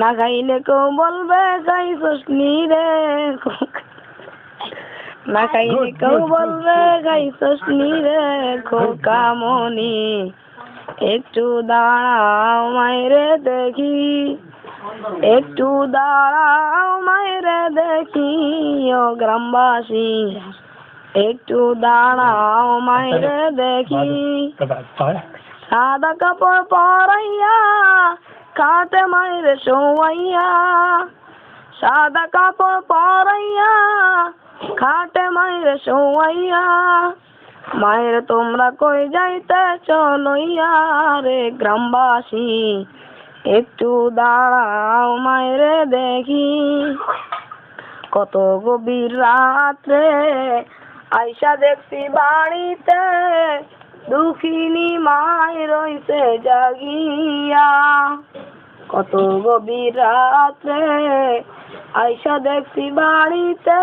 না খাইলে কেউ বলবে খাইছস নি রে, না খাইলে কেউ বলবে খাইছস নি রে খোকামনি। একটু দাঁড়াও মাইরে দেখি, একটু দাঁড়াও মাইরে দেখি ও গ্রামবাসী, একটু দাঁড়াও মাইরে দেখি। সাদা কাপড় পরাইয়া খাটে মাইরে শোয়াইয়া, সাদা কাপড় পরাইয়া খাটে মাইরে শোয়াইয়া, মায়ের তোমরা কই যাইতে চলইয়া রে গ্রামবাসী, একটু দাঁড়াও মায়েরে দেখি। কত গভীর রাত্রে আইসা দেখছি বাড়িতে দুঃখিনী মাই রইছে জাগিয়া, কত গভীর রাত্রে আইসা দেখছি বাড়িতে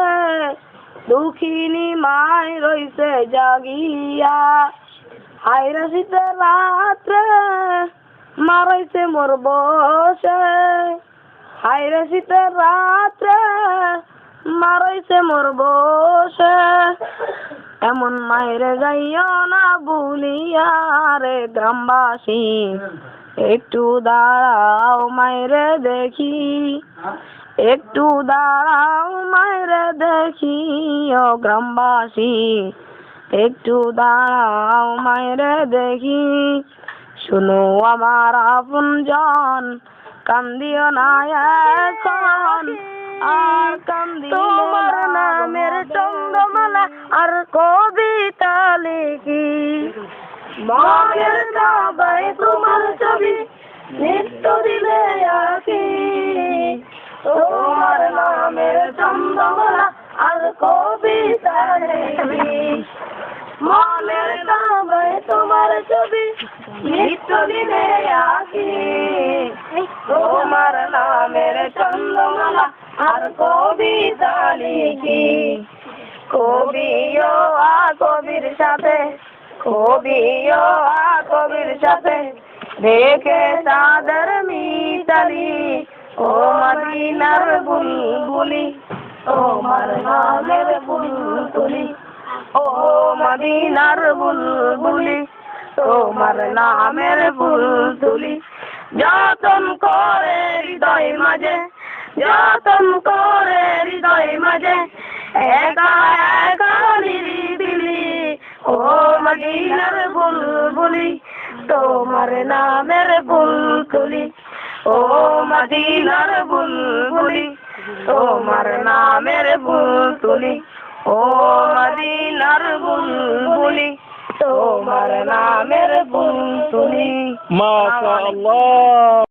দুঃখিনী মাই রইছে জাগিয়া। হায়রে শীতের রাত্রে মা রইছে মোর বসে, হায়রে শীতের রাত্রে মা রইছে মোর বসে, এমন মায়েরে যাইও না ভুলিয়া রে গ্রামবাসী, একটু দাঁড়াও মায়েরে দেখি, একটু দাঁড়াও মায়েরে দেখি ও গ্রামবাসী, একটু দাঁড়াও মায়েরে দেখি। শুনো আমার আপনজন কান্দিও না এখন, আর কান্দিলে তোমার নামের চন্দ্রমালা আর কবিতা লিখি, মায়ের দাবায় তোমার ছবি নিত্য দিলে আঁকি, তোমার নামের চন্দ্রমালা আর কবিতা লিখি, মনের দাবায় তোমার ছবি নিত্য দিলে আঁকি, তোমার নামের চন্দ্রমালা আর কবিতা লিখি। কবিও আ কবির সাথে, কবিও আ কবির সাথে দেখে চাঁদের মিতালি, ও মদিনার বুলবুলি তোমার নামের বুলবুলি, ও মদিনার বুলবুলি তোমার নামের বুলবুলি। যতন করে হৃদয় মাঝে, যতন করে হৃদয় মাঝে একা একা নিরিবিলি, ও মদিনার বুলবুলি তোমার নামের বুলবুলি, ও মদিনার বুলবুলি তোমার নামের বুলবুলি, ও মদিনার বুলবুলি তোমার নামের বুলবুলি। মাশাআল্লাহ।